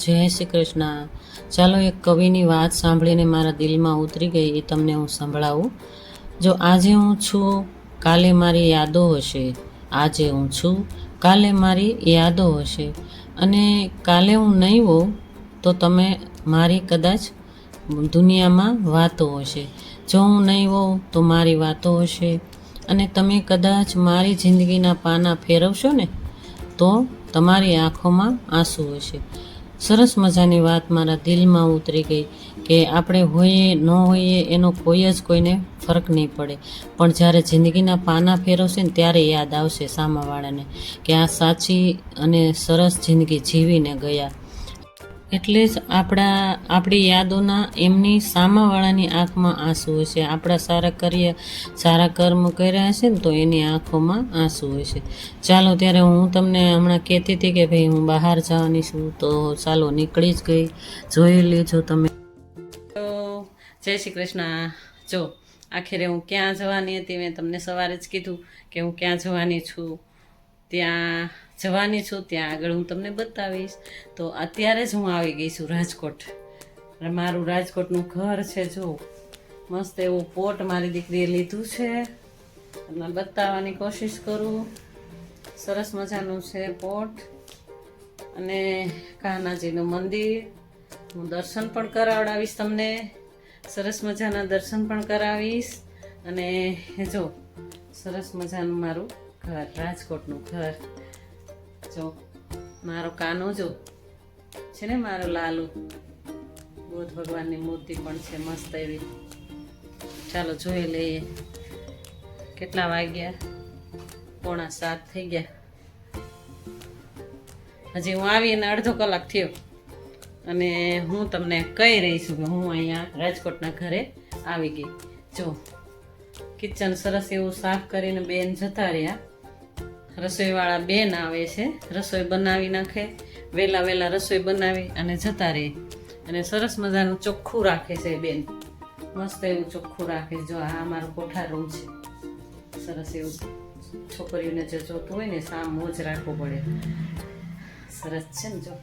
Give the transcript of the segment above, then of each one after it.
જય શ્રી કૃષ્ણ. ચાલો એક કવિની વાત સાંભળીને મારા દિલમાં ઉતરી ગઈ, એ તમને હું સંભળાવું. જો આજે હું છું, કાલે મારી યાદો હશે. આજે હું છું, કાલે મારી યાદો હશે. અને કાલે હું નહીં હોઉં તો તમે મારી કદાચ દુનિયામાં વાતો હશે. જો હું નહીં હોઉં તો મારી વાતો હશે. અને તમે કદાચ મારી જિંદગીના પાના ફેરવશો ને તો તમારી આંખોમાં આંસુ હશે. સરસ મજાની વાત મારા દિલમાં ઉતરી ગઈ કે આપણે હોઈએ ન હોઈએ એનો કોઈ જ કોઈને ફરક નહીં પડે, પણ જ્યારે જિંદગીના પાના ફેરવશે ને ત્યારે યાદ આવશે સામાવાળાને કે આ સાચી અને સરસ જિંદગી જીવીને ગયા. એટલે જ આપણી યાદોના એમની સામાવાળાની આંખમાં આંસુ હશે. આપણા સારા કર્મ કર્યા હશે ને તો એની આંખોમાં આંસુ હશે. ચાલો ત્યારે હું તમને હમણાં કહેતી હતી કે ભાઈ હું બહાર જવાની છું, તો ચાલો નીકળી જ ગઈ. જોઈ લેજો તમે. તો જય શ્રી કૃષ્ણ. જો આખરે હું ક્યાં જવાની હતી, મેં તમને સવારે જ કીધું કે હું ક્યાં જવાની છું. ત્યાં જવાની છું, ત્યાં આગળ હું તમને બતાવીશ. તો અત્યારે જ હું આવી ગઈ છું રાજકોટ. મારું રાજકોટનું ઘર છે. જો મસ્ત એવું પોટ મારી દીકરીએ લીધું છે, તમને બતાવવાની કોશિશ કરું. સરસ મજાનું છે પોટ, અને કાનાજીનું મંદિર. હું દર્શન પણ કરાવડાવીશ તમને, સરસ મજાના દર્શન પણ કરાવીશ. અને જો સરસ મજાનું મારું ઘર, રાજકોટનું ઘર. જો મારો કાનો જો છે ને, મારો લાલુ. બુદ્ધ ભગવાનની મૂર્તિ પણ છે મસ્ત એવી. ચાલો જોઈ લઈએ કેટલા વાગ્યા. 6:45 થઈ ગયા. હજી હું આવીને અડધો કલાક થયો, અને હું તમને કહી રહી છું કે હું અહીંયા રાજકોટના ઘરે આવી ગઈ. જો કિચન સરસ એવું સાફ કરીને બેન જતા રહ્યા. રસોઈવાળા બેન આવે છે, રસોઈ બનાવી નાખે, વહેલા રસોઈ બનાવી અને જતા રહે. અને સરસ મજાનું ચોખ્ખું રાખે છે બેન, મસ્ત એવું ચોખ્ખું રાખે. જો આ અમારો કોઠાર રૂમ છે. સરસ એવું છોકરીઓને જે જોતું હોય ને સામ મોજ રાખવું પડે. સરસ છે ને. જો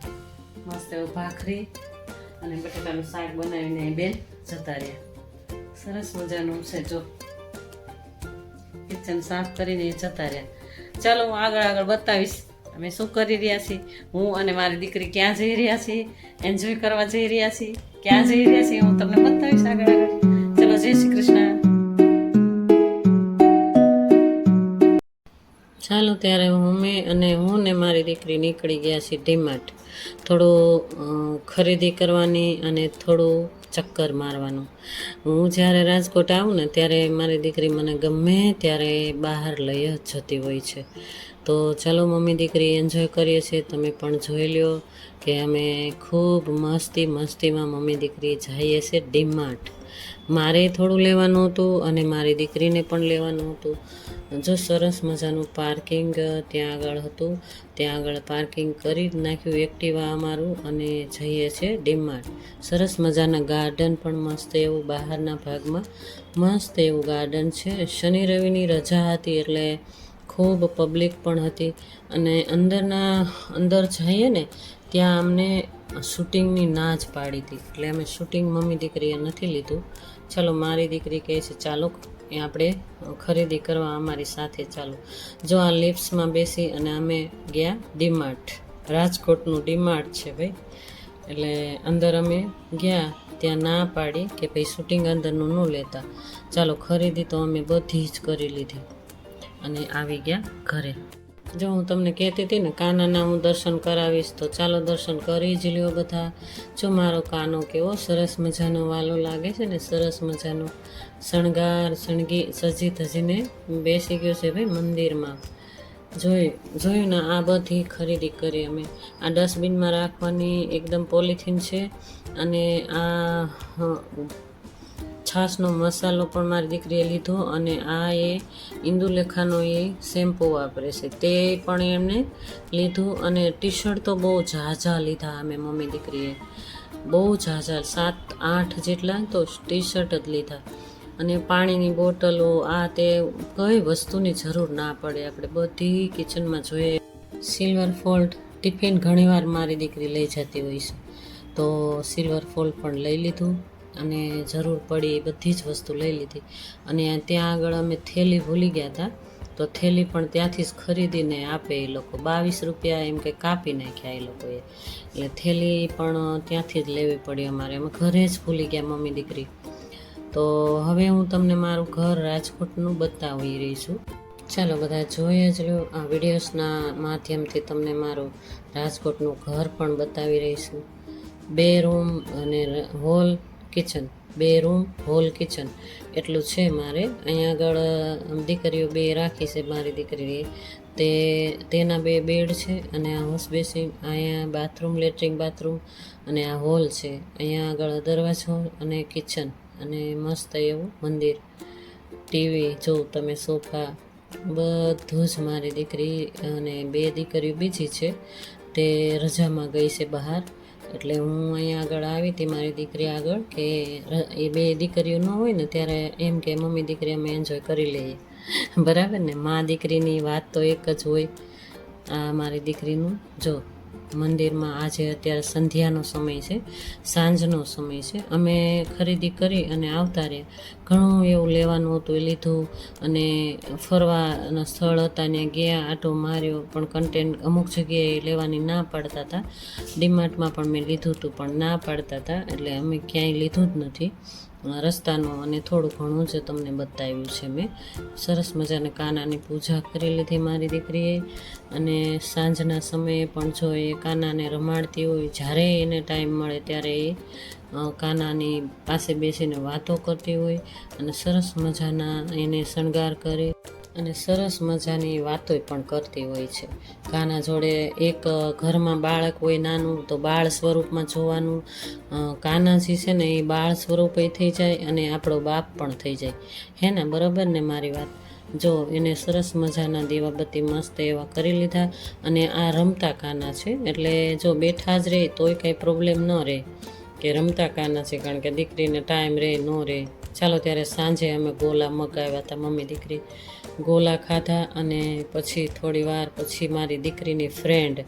મસ્ત એવું ભાખરી અને બટેટાનું શાક બનાવીને બેન જતા રહ્યા. સરસ મજાનું છે. જો કિચન સાફ કરીને જતા રહ્યા. ચાલો હું આગળ બતાવીશ અમે શું કરી રહ્યા છીએ. હું અને મારી દીકરી ક્યાં જઈ રહ્યા છીએ, એન્જોય કરવા જઈ રહ્યા છીએ, ક્યાં જઈ રહ્યા છીએ હું તમને બતાવીશ આગળ. ચલો જય શ્રી કૃષ્ણ. ચાલો ત્યારે હું ને મારી દીકરી નીકળી ગયા છીએ ડીમાર્ટ. થોડું ખરીદી કરવાની અને થોડું ચક્કર મારવાનું. હું જ્યારે રાજકોટ આવું ને ત્યારે મારી દીકરી મને ગમે ત્યારે બહાર લઈ જ જતી હોય છે. તો ચાલો મમ્મી દીકરી એન્જોય કરીએ છીએ. તમે પણ જોઈ લ્યો કે અમે ખૂબ મસ્તીમાં મમ્મી દીકરી જઈએ છીએ ડીમાર્ટ. મારે થોડું લેવાનું હતું અને મારી દીકરીને પણ લેવાનું હતું. જો સરસ મજાનું પાર્કિંગ ત્યાં આગળ હતું, ત્યાં આગળ પાર્કિંગ કરી નાખ્યું એક્ટિવા અમારું, અને જઈએ છીએ ડીમાર્ટ. સરસ મજાના ગાર્ડન પણ મસ્ત એવું બહારના ભાગમાં મસ્ત એવું ગાર્ડન છે. શનિ રવિની રજા હતી એટલે ખૂબ પબ્લિક પણ હતી. અને અંદર જઈએ ને ત્યાં અમને શૂટિંગની ના જ પાડી હતી, એટલે અમે શૂટિંગ મમ્મી દીકરીએ નથી લીધું. ચાલો મારી દીકરી કહે છે ચાલો એ આપણે ખરીદી કરવા અમારી સાથે ચાલો. જો આ લિફ્ટ્સમાં બેસી અને અમે ગયા ડીમાર્ટ. રાજકોટનું ડીમાર્ટ છે ભાઈ. એટલે અંદર અમે ગયા, ત્યાં ના પાડી કે ભાઈ શૂટિંગ અંદરનું ન લેતા. ચાલો ખરીદી તો અમે બધી જ કરી લીધી અને આવી ગયા ઘરે. જો હું તમને કહેતી હતી ને કાનાના હું દર્શન કરાવીશ, તો ચાલો દર્શન કરી જ લ્યો બધા. જો મારો કાનો કેવો સરસ મજાનો વાલો લાગે છે ને, સરસ મજાનો સજી ધજીને બેસી ગયો છે ભાઈ મંદિરમાં. જોયું ને, આ બધી ખરીદી કરી અમે. આ ડસ્ટબિનમાં રાખવાની એકદમ પોલિથીન છે, અને આ છાશનો મસાલો પણ મારી દીકરીએ લીધો, અને આ એ ઇન્દુલેખાનો એ શેમ્પૂ વાપરે છે તે પણ એમને લીધું. અને ટી શર્ટ તો બહુ ઝાઝા લીધા અમે મમ્મી દીકરીએ, બહુ ઝાઝા 7-8 જેટલા તો ટી શર્ટ જ લીધા. અને પાણીની બોટલો, આ તે કઈ વસ્તુની જરૂર ના પડે આપણે બધી કિચનમાં જોઈએ. સિલ્વર ફોલ્ટ ટિફિન ઘણીવાર મારી દીકરી લઈ જતી હોય છે. તો સિલ્વર ફોલ પણ લઈ લીધું અને જરૂર પડી એ બધી જ વસ્તુ લઈ લીધી. અને ત્યાં આગળ અમે થેલી ભૂલી ગયા હતા, તો થેલી પણ ત્યાંથી જ ખરીદીને આપે એ લોકો. 22 રૂપિયા એમ કે કાપી નાખ્યા એ લોકોએ, એટલે થેલી પણ ત્યાંથી જ લેવી પડી અમારે. અમે ઘરે જ ભૂલી ગયા મમ્મી દીકરી. તો હવે હું તમને મારું ઘર રાજકોટનું બતાવી રહી છું. ચાલો બધા જોઈએ જ લો. આ વિડીયોઝના માધ્યમથી તમને મારું રાજકોટનું ઘર પણ બતાવી રહીશું. 2 રૂમ અને hall kitchen, 2 room hall kitchen એટલું છે મારે. અહીંયા આગળ દીકરીઓ 2 રાખી છે મારી દીકરીએ, તેના 2 બેડ છે અને આ વોશ બેસિન, અહીંયા બાથરૂમ, લેટ્રિન બાથરૂમ અને આ હોલ છે. અહીંયા આગળ દરવાજો અને કિચન અને મસ્ત એવું મંદિર, ટીવી જો તમે, સોફા, બધું જ મારી દીકરી અને 2 દીકરીઓ બીજી છે તે રજામાં ગઈ છે બહાર. એટલે હું અહીંયા આગળ આવી હતી મારી દીકરી આગળ, કે એ 2 દીકરીઓ ન હોય ને ત્યારે એમ કે મમ્મી દીકરી અમે એન્જોય કરી લઈએ, બરાબર ને. મા દીકરીની વાત તો એક જ હોય. આ મારી દીકરીનું જો મંદિરમાં આજે અત્યારે સંધ્યાનો સમય છે, સાંજનો સમય છે. અમે ખરીદી કરી અને આવતા રહ્યા. ઘણું એવું લેવાનું હતું એ લીધું, અને ફરવાના સ્થળ હતા ત્યાં ગયા, આટો માર્યો, પણ કન્ટેન્ટ અમુક જગ્યાએ લેવાની ના પાડતા હતા. ડીમાર્ટમાં પણ મેં લીધું હતું પણ ના પાડતા હતા, એટલે અમે ક્યાંય લીધું જ નથી. રસ્તાનું અને થોડું ઘણું જ તમને બતાવ્યું છે મેં. સરસ મજાને કાનાની પૂજા કરી લીધી મારી દીકરીએ. અને સાંજના સમયે પણ જો એ કાનાને રમાડતી હોય, જ્યારે એને ટાઈમ મળે ત્યારે એ કાનાની પાસે બેસીને વાતો કરતી હોય અને સરસ મજાના એને શણગાર કરે અને સરસ મજાની વાતો પણ કરતી હોય છે. કાના જોડે એક ઘરમાં બાળક હોય નાનું તો બાળ સ્વરૂપમાં જોવાનું. કાનાજી છે ને એ બાળ સ્વરૂપે થઈ જાય અને આપણો બાપ પણ થઈ જાય, હે ને, બરાબર ને મારી વાત. જો એને સરસ મજાના દીવાબત્તી મસ્ત એવા કરી લીધા. અને આ રમતા કાના છે, એટલે જો બેઠા જ રહે તોય કંઈ પ્રોબ્લેમ ન રહે કે રમતા કાના છે, કારણ કે દીકરીને ટાઈમ રહે ન રહે. ચાલો ત્યારે સાંજે અમે ગોલા મગાવ્યા હતા મમ્મી દીકરી, ગોલા ખાધા. અને પછી થોડી વાર પછી મારી દીકરીની ફ્રેન્ડ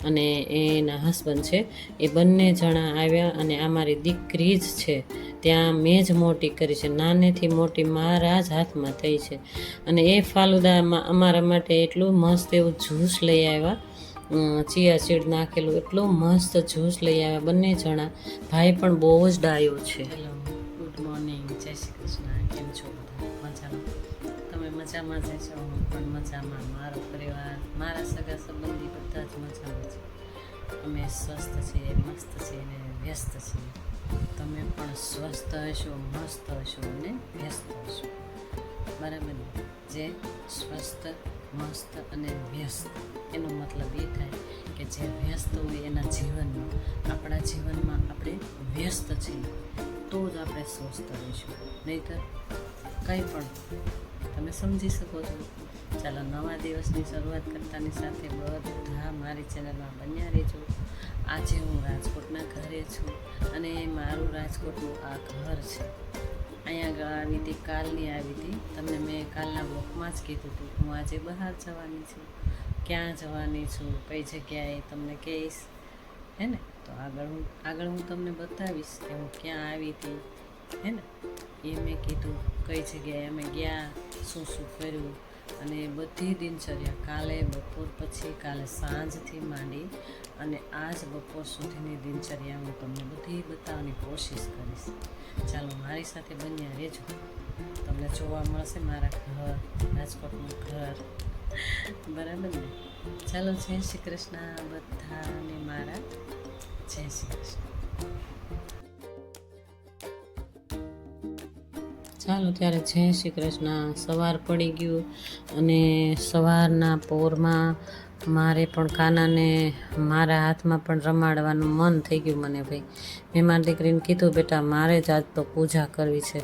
અને એના હસબન્ડ છે એ બંને જણા આવ્યા. અને આ મારી દીકરી જ છે, ત્યાં મેં જ મોટી કરી છે, નાનેથી મોટી મારા જ હાથમાં થઈ છે. અને એ ફાલુદામાં અમારા માટે એટલું મસ્ત એવું જ્યુસ લઈ આવ્યા, ચિયા સીડ નાખેલું, એટલું મસ્ત જ્યુસ લઈ આવ્યા બંને જણા. ભાઈ પણ બહુ જ ડાયો છે. હેલો, ગુડ મોર્નિંગ, જય શ્રી કૃષ્ણ. કેમ છો બધા? મજામાં? તમે મજામાં જ છો? હું પણ મજામાં. મારો પરિવાર, મારા સગા સંબંધી બધા જ મજામાં છે. અમે સ્વસ્થ છીએ, મસ્ત છીએ અને વ્યસ્ત છીએ. તમે પણ સ્વસ્થ હશો, મસ્ત હશો અને વ્યસ્ત હશો, બરાબર ને. જે સ્વસ્થ, મસ્ત અને વ્યસ્ત, એનો મતલબ એ થાય કે જે વ્યસ્ત હોય એના જીવનમાં, આપણા જીવનમાં આપણે વ્યસ્ત છીએ તો જ આપણે સ્વસ્થ રહીશું, નહીંતર કંઈ પણ. તમે સમજી શકો છો. ચાલો, નવા દિવસની શરૂઆત કરતાની સાથે બધા મારી ચેનલમાં બન્યા રહેજો. આજે હું રાજકોટના ઘરે છું અને મારું રાજકોટનું આ ઘર છે. અહીંયા આગળ આવી હતી, કાલની આવી હતી. તમને મેં કાલના બ્લોગમાં જ કીધું હતું હું આજે બહાર જવાની છું. ક્યાં જવાની છું, કઈ જગ્યાએ તમને કહીશ, હે ને. તો આગળ હું તમને બતાવીશ કે હું ક્યાં આવી હતી, હે ને. એ મેં કીધું કઈ જગ્યાએ અમે ગયા, શું શું કર્યું, અને બધી દિનચર્યા કાલે બપોર પછી, કાલે સાંજથી માંડી અને આજ બપોર સુધીની દિનચર્યા હું તમને બધી બતાવવાની કોશિશ કરીશ. ચાલો, મારી સાથે બન્યા રહેજો. તમને જોવા મળશે મારા ઘર, રાજકોટનું ઘર, બરાબર ને. ચાલો, જય શ્રી કૃષ્ણ બધાને મારા જય શ્રી કૃષ્ણ. ચાલો ત્યારે જય શ્રી કૃષ્ણ. સવાર પડી ગયું અને સવારના પોરમાં મારે પણ કાનાને મારા હાથમાં પણ રમાડવાનું મન થઈ ગયું મને. ભાઈ, મેં મારી દીકરીને કીધું બેટા મારે જ આજ તો પૂજા કરવી છે.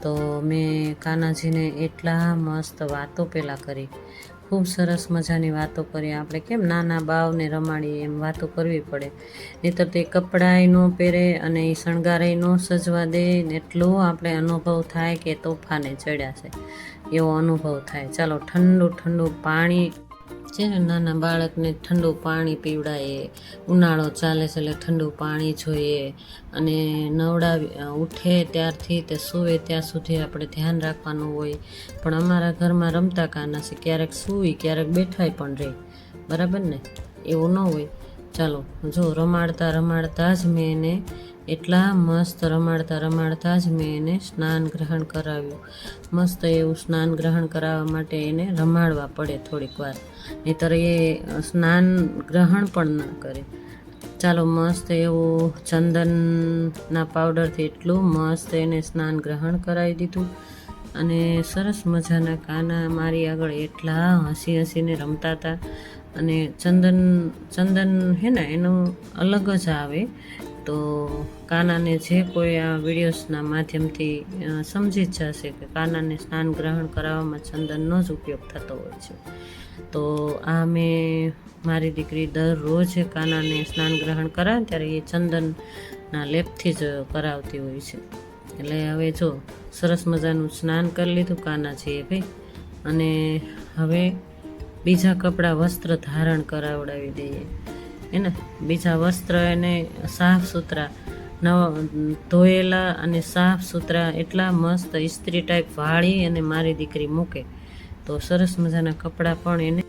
તો મેં કાનાજીને એટલા મસ્ત વાતો પહેલાં કરી, ખૂબ સરસ મજાની વાતો કરી. આપણે કેમ નાના બાવને રમાડીએ એમ વાતો કરવી પડે, નહીંતર તે કપડાંય ન પહેરે અને એ શણગારેય ન સજવા દે ને. એટલો આપણે અનુભવ થાય કે તોફાને ચડ્યા છે એવો અનુભવ થાય. ચાલો, ઠંડુ ઠંડુ પાણી છે ને નાના બાળકને ઠંડુ પાણી પીવડાવીએ, ઉનાળો ચાલે છે એટલે ઠંડુ પાણી જોઈએ, અને નવડાવી ઉઠે ત્યારથી તે સૂવે ત્યાં સુધી આપણે ધ્યાન રાખવાનું હોય. પણ અમારા ઘરમાં રમતા કાના છે, ક્યારેક સૂવી ક્યારેક બેઠાય પણ રહે, બરાબર ને, એવું ન હોય. ચાલો જો રમાડતા રમાડતા જ મેં એને એટલા મસ્ત રમાડતા જ મેં એને સ્નાન ગ્રહણ કરાવ્યું. મસ્ત એવું સ્નાન ગ્રહણ કરાવવા માટે એને રમાડવા પડે થોડીક વાર, નહીંતર એ સ્નાન ગ્રહણ પણ ના કરે. ચાલો મસ્ત એવું ચંદનના પાવડરથી એટલું મસ્ત એને સ્નાન ગ્રહણ કરાવી દીધું. અને સરસ મજાના કાના મારી આગળ એટલા હસીને રમતા હતા. અને ચંદન હે ને એનું અલગ જ આવે. તો કાનાને જે કોઈ આ વિડીયોઝના માધ્યમથી સમજી જ જશે કે કાનાને સ્નાન ગ્રહણ કરાવવામાં ચંદનનો જ ઉપયોગ થતો હોય છે. તો આ મેં મારી દીકરી દરરોજ કાનાને સ્નાન ગ્રહણ કરાવે ત્યારે એ ચંદનના લેપથી જ કરાવતી હોય છે. એટલે હવે જો સરસ મજાનું સ્નાન કરી લીધું કાનાજીએ ભાઈ. અને હવે બીજા કપડાં વસ્ત્ર ધારણ કરાવડાવી દઈએ એને. બીજા વસ્ત્ર એને સાફ સુથરા ધોયેલા અને સાફ સુથરા એટલા મસ્ત ઇસ્ત્રી ટાઈપ વાળી અને મારી દીકરી મૂકે. તો સરસ મજાના કપડાં પણ એને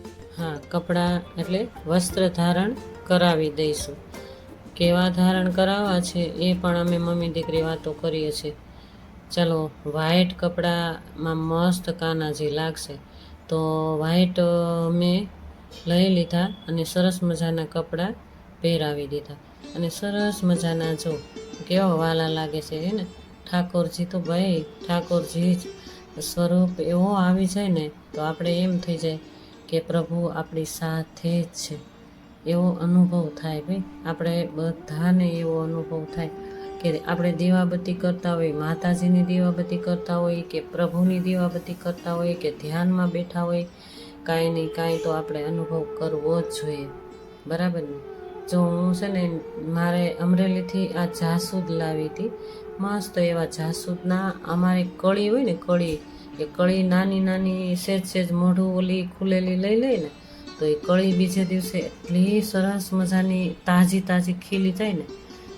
કપડાં એટલે વસ્ત્ર ધારણ કરાવી દઈશું. કેવા ધારણ કરાવવા છે એ પણ અમે મમ્મી દીકરી વાતો કરીએ છીએ. ચાલો વ્હાઈટ કપડામાં મસ્ત કાનાજી લાગશે. તો વ્હાઈટ મેં લઈ લીધા અને સરસ મજાના કપડાં પહેરાવી દીધા. અને સરસ મજાના જો કેવા વાલા લાગે છે હે ને. ઠાકોરજી તો ભાઈ ઠાકોરજી જ સ્વરૂપ એવો આવી જાય ને તો આપણે એમ થઈ જાય કે પ્રભુ આપણી સાથે જ છે, એવો અનુભવ થાય ભાઈ. આપણે બધાને એવો અનુભવ થાય કે આપણે દીવાબત્તી કરતા હોય, માતાજીની દીવાબત્તી કરતા હોય કે પ્રભુની દીવાબત્તી કરતા હોય કે ધ્યાનમાં બેઠા હોય, કાંઈ નહીં કાંઈ તો આપણે અનુભવ કરવો જ જોઈએ, બરાબર ને. જો હું છે ને મારે અમરેલીથી આ જાસૂદ લાવી હતી. મસ્ત એવા જાસૂદના અમારી કળી હોય ને કળી, એ કળી નાની નાની સેજ મોઢું ઓલી ખુલેલી લઈ ને તો એ કળી બીજે દિવસે એટલી સરસ મજાની તાજી ખીલી જાય ને,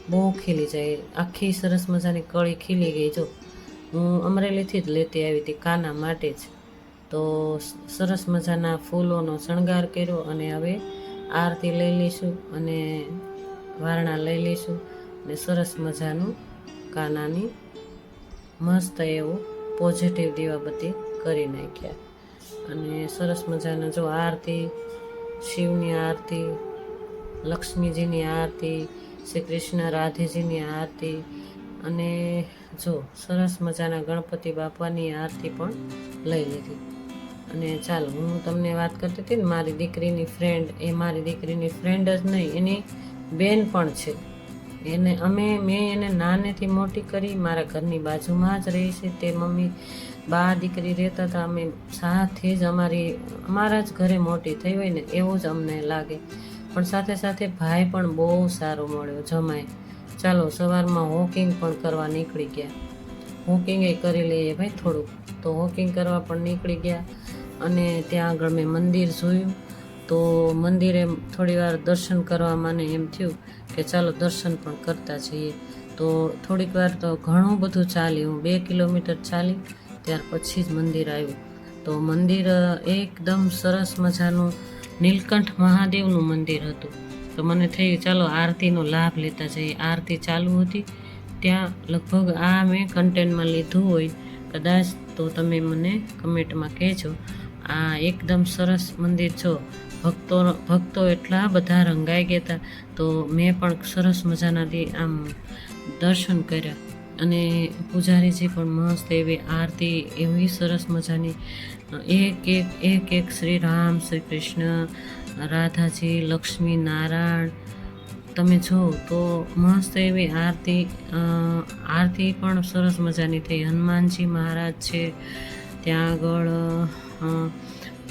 બહુ ખીલી જાય. આખી સરસ મજાની કળી ખીલી ગઈ. જો હું અમરેલીથી જ લેતી આવી હતી કાના માટે જ. તો સરસ મજાના ફૂલોનો શણગાર કર્યો. અને હવે આરતી લઈ લઈશું અને વારણા લઈ લઈશું અને સરસ મજાનું કાનાની મસ્ત એવું પોઝિટિવ દીવાબત્તી કરી નાખ્યા. અને સરસ મજાના જો આરતી, શિવની આરતી, લક્ષ્મીજીની આરતી, શ્રી કૃષ્ણ રાધેજીની આરતી, અને જો સરસ મજાના ગણપતિ બાપાની આરતી પણ લઈ લીધી. અને ચાલો હું તમને વાત કરતી હતી ને મારી દીકરીની ફ્રેન્ડ, એ મારી દીકરીની ફ્રેન્ડ જ નહીં એની બેન પણ છે. મેં એને નાનેથી મોટી કરી, મારા ઘરની બાજુમાં જ રહી છે. તે મમ્મી બા દીકરી રહેતા હતા, અમે સાથે જ અમારા જ ઘરે મોટી થઈ હોય ને એવું જ અમને લાગે. પણ સાથે સાથે ભાઈ પણ બહુ સારો મળ્યો, જમાય. ચાલો સવારમાં વોકિંગ પણ કરવા નીકળી ગયા. વોકિંગ કરી લઈએ ભાઈ થોડુંક. તો વોકિંગ કરવા પણ નીકળી ગયા. અને ત્યાં આગળ મેં મંદિર જોયું. તો મંદિરે થોડી વાર દર્શન કરવા મને એમ થયું કે ચાલો દર્શન પણ કરતા જઈએ. તો થોડીક વાર તો ઘણું બધું ચાલી, હું 2 કિલોમીટર ચાલી ત્યાર પછી જ મંદિર આવ્યું. તો મંદિર એકદમ સરસ મજાનું નીલકંઠ મહાદેવનું મંદિર હતું. તો મને થયું ચાલો આરતીનો લાભ લેતા જઈએ. આરતી ચાલુ હતી ત્યાં. લગભગ આ મેં કન્ટેન્ટમાં લીધું હોય કદાચ તો તમે મને કમેન્ટમાં કહેજો. આ એકદમ સરસ મંદિર છો. ભક્તો એટલા બધા રંગાઈ ગયા હતા. તો મેં પણ સરસ મજાના આમ દર્શન કર્યા. અને પૂજારીજી પણ મસ્ત એવી આરતી, એવી સરસ મજાની એક શ્રી રામ, શ્રી કૃષ્ણ, રાધાજી, લક્ષ્મી નારાયણ તમે જો તો મસ્ત એવી આરતી પણ સરસ મજાની થઈ. હનુમાનજી મહારાજ છે ત્યાં આગળ,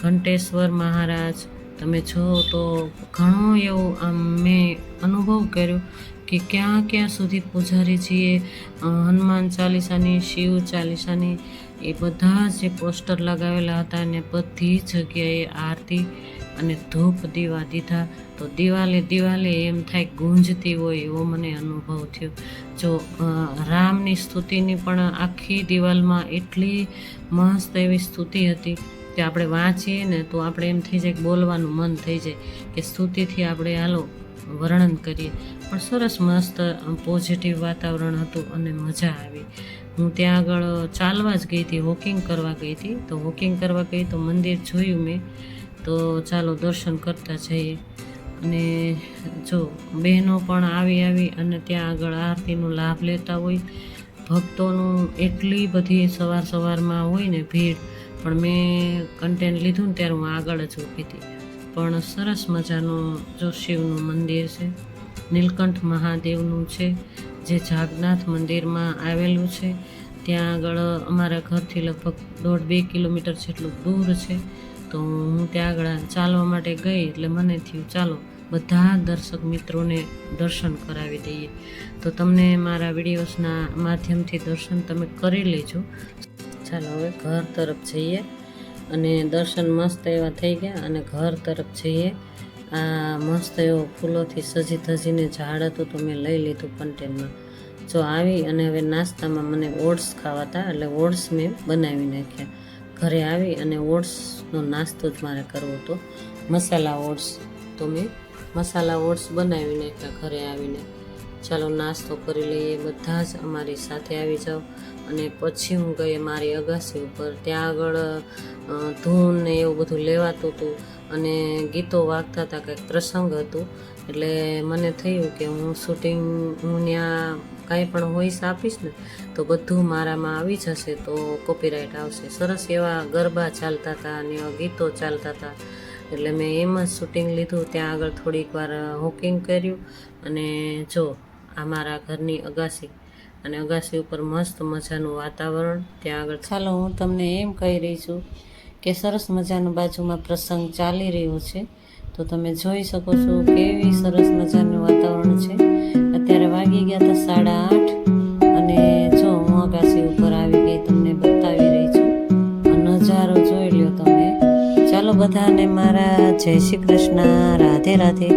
ઘંટેશ્વર મહારાજ તમે જો તો ઘણું એવું આમ મેં અનુભવ કર્યો કે ક્યાં સુધી પૂજારીજીએ હનુમાન ચાલીસાની, શિવ ચાલીસાની એ બધા જે પોસ્ટર લગાવેલા હતા ને બધી જગ્યાએ આરતી અને ધૂપ દીવા દીધા તો દિવાલે એમ થાય ગુંજતી હોય એવો મને અનુભવ થયો. જો રામની સ્તુતિની પણ આખી દિવાલમાં એટલી મસ્ત એવી સ્તુતિ હતી કે આપણે વાંચીએ ને તો આપણે એમ થઈ જાય કે બોલવાનું મન થઈ જાય કે સ્તુતિથી આપણે હાલો વર્ણન કરીએ. પણ સરસ મસ્ત પોઝિટિવ વાતાવરણ હતું અને મજા આવી. હું ત્યાં આગળ ચાલવા જ ગઈ હતી, વોકિંગ કરવા ગઈ હતી. તો વોકિંગ કરવા ગઈ તો મંદિર જોયું મેં, તો ચાલો દર્શન કરતા જઈએ. અને જો બહેનો પણ આવી અને ત્યાં આગળ આરતીનો લાભ લેતા હોય. ભક્તોનું એટલી બધી સવારમાં હોય ને ભીડ, પણ મેં કન્ટેન્ટ લીધું ને ત્યારે હું આગળ જ ઊભી હતી. પણ સરસ મજાનું જો શિવનું મંદિર છે, નીલકંઠ મહાદેવનું છે, જે જાગનાથ મંદિરમાં આવેલું છે. ત્યાં આગળ અમારા ઘરથી લગભગ 1.5-2 કિલોમીટર જેટલું દૂર છે. તો હું ત્યાં આગળ ચાલવા માટે ગઈ એટલે મને થયું ચાલો બધા દર્શક મિત્રોને દર્શન કરાવી દઈએ. તો તમને મારા વિડીયોઝના માધ્યમથી દર્શન તમે કરી લેજો. ચાલો હવે ઘર તરફ જઈએ. અને દર્શન મસ્ત એવા થઈ ગયા અને ઘર તરફ જઈએ. આ મસ્ત એવો ફૂલોથી સજી ધજીને ઝાડ હતું તો મેં લઈ લીધું કન્ટેનમાં. જો આવી અને હવે નાસ્તામાં મને ઓટ્સ ખાવાતા એટલે ઓટ્સ મેં બનાવી નાખ્યા. ઘરે આવી અને ઓટ્સનો નાસ્તો જ મારે કરવો હતો, મસાલા ઓટ્સ. તો મેં મસાલા ઓટ્સ બનાવી નાખ્યા ઘરે આવીને. ચાલો નાસ્તો કરી લઈએ, બધા જ અમારી સાથે આવી જાઓ. અને પછી હું ગઈ મારી અગાસી ઉપર. ત્યાં આગળ ધૂન ને એવું બધું લેવાતું હતું અને ગીતો વાગતા હતા, કંઈક પ્રસંગ હતું. એટલે મને થયું કે હું ત્યાં કાંઈ પણ વોઇસ આપીશ ને તો બધું મારામાં આવી જશે, તો કોપીરાઇટ આવશે. સરસ એવા ગરબા ચાલતા હતા અને એવા ગીતો ચાલતા હતા. એટલે મેં એમ જ શૂટિંગ લીધું. ત્યાં આગળ થોડીક વાર વોકિંગ કર્યું. અને જો આ મારા ઘરની અગાસી, અને અગાસી ઉપર મસ્ત મજાનું વાતાવરણ. ત્યાં આગળ ચાલો હું તમને એમ કહી રહી છું કે સરસ મજાનું બાજુમાં પ્રસંગ ચાલી રહ્યો છે. તો તમે જોઈ શકો છો કેવી સરસ મજાનું વાતાવરણ છે. અત્યારે વાગી ગયા હતા 8:30 અને જો હું અગાસી ઉપર આવી ગઈ, તમને બતાવી રહી છું. નજારો જોઈ લ્યો તમે. ચાલો બધાને મારા જય શ્રી કૃષ્ણ, રાધે રાધે.